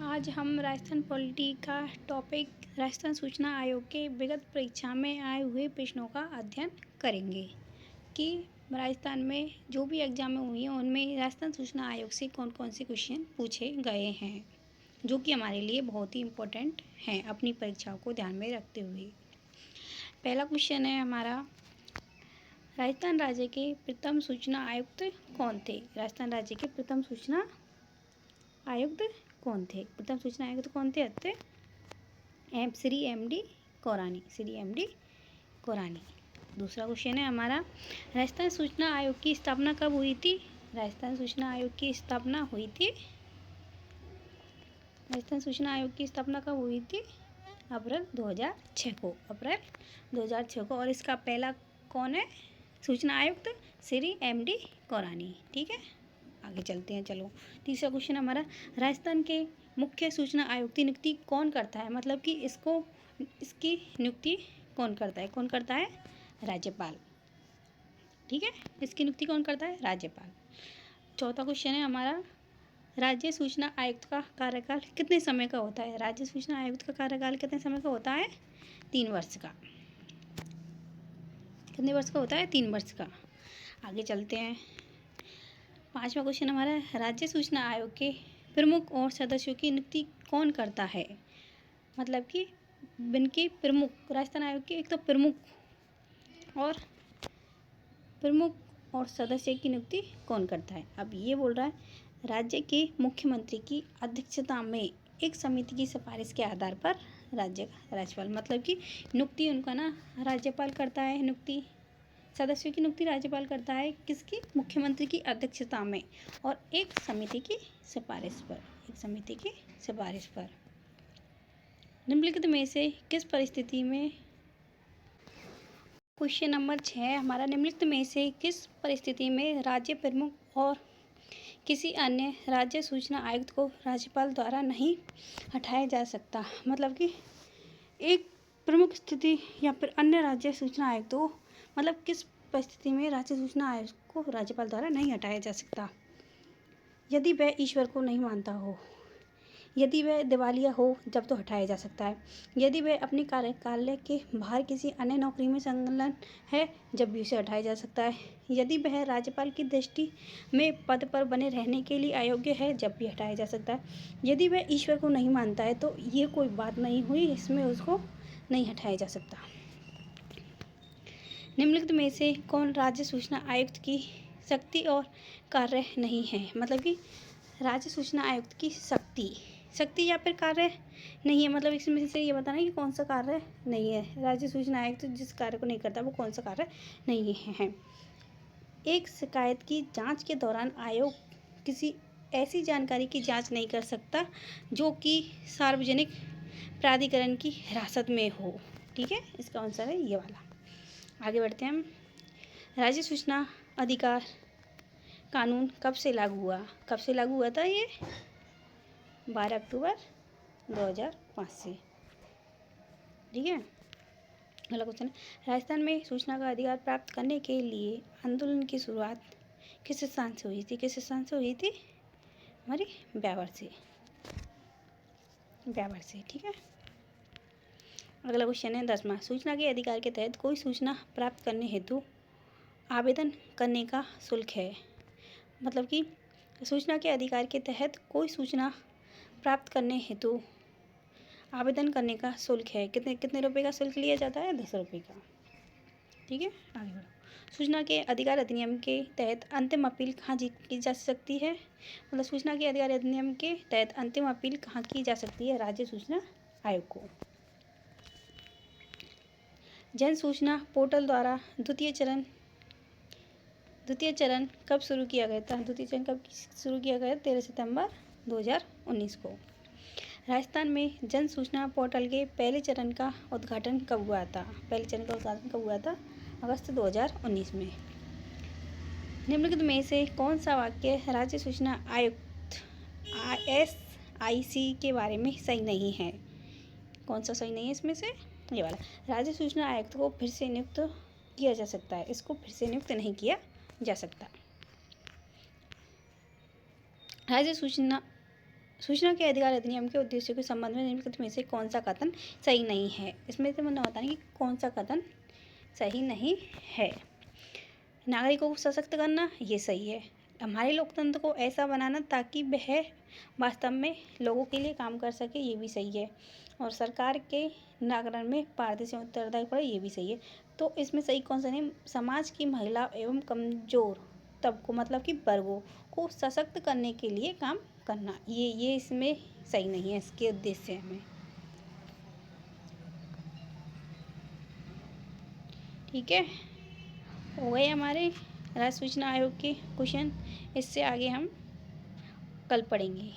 आज हम राजस्थान पॉलिटी का टॉपिक राजस्थान सूचना आयोग के विगत परीक्षा में आए हुए प्रश्नों का अध्ययन करेंगे कि राजस्थान में जो भी एग्जामें हुई हैं उनमें राजस्थान सूचना आयोग से कौन कौन से क्वेश्चन पूछे गए हैं, जो कि हमारे लिए बहुत ही इम्पोर्टेंट हैं अपनी परीक्षाओं को ध्यान में रखते हुए। पहला क्वेश्चन है हमारा, राजस्थान राज्य के प्रथम सूचना आयुक्त कौन थे? राजस्थान राज्य के प्रथम सूचना आयुक्त कौन थे? प्रथम सूचना आयुक्त कौन थे? श्री एम.डी. कौरानी, श्री एम.डी. कौरानी। दूसरा क्वेश्चन है हमारा, राजस्थान सूचना आयोग की स्थापना कब हुई थी? राजस्थान सूचना आयोग की स्थापना हुई थी, राजस्थान सूचना आयोग की स्थापना कब हुई थी? अप्रैल 2006 को, अप्रैल 2006 को। और इसका पहला कौन है सूचना आयुक्त? श्री एम.डी. कौरानी। ठीक है, आगे चलते हैं। चलो, तीसरा क्वेश्चन हमारा, राजस्थान के मुख्य सूचना आयुक्त की नियुक्ति कौन करता है? मतलब कि इसकी नियुक्ति कौन करता है? कौन करता है? राज्यपाल। ठीक है, इसकी नियुक्ति कौन करता है? राज्यपाल। चौथा क्वेश्चन है हमारा, राज्य सूचना आयुक्त का कार्यकाल कितने समय का होता है? राज्य सूचना आयुक्त का कार्यकाल कितने समय का होता है? 3 वर्ष का। कितने वर्ष का होता है? 3 वर्ष का। आगे चलते हैं। पांचवा क्वेश्चन हमारा, राज्य सूचना आयोग के प्रमुख और सदस्यों की नियुक्ति कौन करता है? मतलब कि इनके प्रमुख, राजस्थान आयोग के एक तो प्रमुख और सदस्य की नियुक्ति कौन करता है? अब ये बोल रहा है, राज्य के मुख्यमंत्री की अध्यक्षता में एक समिति की सिफारिश के आधार पर राज्यपाल, मतलब कि नियुक्ति उनका ना राज्यपाल करता है। नियुक्ति सदस्यों की नियुक्ति राज्यपाल करता है, किसकी? मुख्यमंत्री की अध्यक्षता में और एक समिति की सिफारिश पर। निम्नलिखित में से किस परिस्थिति में, क्वेश्चन नंबर 6 हमारा, निम्नलिखित में से किस परिस्थिति में राज्य प्रमुख और किसी अन्य राज्य सूचना आयुक्त को राज्यपाल द्वारा नहीं हटाया जा सकता? मतलब कि एक प्रमुख स्थिति या फिर अन्य राज्य सूचना आयुक्त को, मतलब किस परिस्थिति में राज्य सूचना आयोग को राज्यपाल द्वारा नहीं हटाया जा सकता? यदि वह ईश्वर को नहीं मानता हो, यदि वह दिवालिया हो, जब तो हटाया जा सकता है। यदि वह अपने कार्यालय के बाहर किसी अन्य नौकरी में संलग्न है, जब भी उसे हटाया जा सकता है। यदि वह राज्यपाल की दृष्टि में पद पर बने रहने के लिए अयोग्य है, जब भी हटाया जा सकता है। यदि वह ईश्वर को नहीं मानता है, तो ये कोई बात नहीं हुई, इसमें उसको नहीं हटाया जा सकता। निम्नलिखित में से कौन राज्य सूचना आयुक्त की शक्ति और कार्य नहीं है? मतलब कि राज्य सूचना आयुक्त की शक्ति या फिर कार्य नहीं है, मतलब इसमें से ये बताना है कि कौन सा कार्य नहीं है। राज्य सूचना आयुक्त जिस कार्य को नहीं करता वो कौन सा कार्य नहीं है। एक शिकायत की जांच के दौरान आयोग किसी ऐसी जानकारी की जांच नहीं कर सकता जो कि सार्वजनिक प्राधिकरण की हिरासत में हो। ठीक है, इसका आंसर है ये वाला। आगे बढ़ते हैं हम। राज्य सूचना अधिकार कानून कब से लागू हुआ? कब से लागू हुआ था ये? 12 अक्टूबर 2005 से। ठीक है, अगला क्वेश्चन है, राजस्थान में सूचना का अधिकार प्राप्त करने के लिए आंदोलन की शुरुआत किस स्थान से हुई थी? किस स्थान से हुई थी? हमारी ब्यावर से। ठीक है, अगला क्वेश्चन है 10वां, सूचना के अधिकार के तहत कोई सूचना प्राप्त करने हेतु आवेदन करने का शुल्क है। मतलब कि सूचना के अधिकार के तहत कोई सूचना प्राप्त करने हेतु आवेदन करने का शुल्क है। कितने रुपए का शुल्क लिया जाता है? 10 रुपये का। ठीक है, आगे बढ़ो। सूचना के अधिकार अधिनियम के तहत अंतिम अपील कहाँ की जा सकती है? मतलब सूचना के अधिकार अधिनियम के तहत अंतिम अपील कहाँ की जा सकती है? राज्य सूचना आयोग को। जन सूचना पोर्टल द्वारा द्वितीय चरण कब शुरू किया गया था? द्वितीय चरण कब शुरू किया गया? 13 सितंबर 2019 को। राजस्थान में जन सूचना पोर्टल के पहले चरण का उद्घाटन कब हुआ था? पहले चरण का उद्घाटन कब हुआ था? अगस्त 2019 में। निम्नलिखित में से कौन सा वाक्य राज्य सूचना आयुक्त SIC के बारे में सही नहीं है? कौन सा सही नहीं है इसमें से? ये वाला, राज्य सूचना आयुक्त को फिर से नियुक्त किया जा सकता है, इसको फिर से नियुक्त नहीं किया जा सकता। राज्य सूचना सूचना के अधिकार अधिनियम के उद्देश्यों के संबंध में निम्नलिखित में से कौन सा कथन सही नहीं है। इसमें से मुझे बताना कि कौन सा कथन सही नहीं है। नागरिकों को सशक्त करना, ये सही है। हमारे लोकतंत्र को ऐसा बनाना ताकि वह वास्तव में लोगों के लिए काम कर सके, ये भी सही है। और सरकार के नागरण में पारदर्शी उत्तरदायी पड़े, ये भी सही है। तो इसमें सही कौन सा नहीं, समाज की महिला एवं कमजोर तबकों मतलब कि वर्गों को सशक्त करने के लिए काम करना, ये इसमें सही नहीं है इसके उद्देश्य में। ठीक है, हो गए हमारे राज्य सूचना आयोग के क्वेश्चन। इससे आगे हम कल पढ़ेंगे।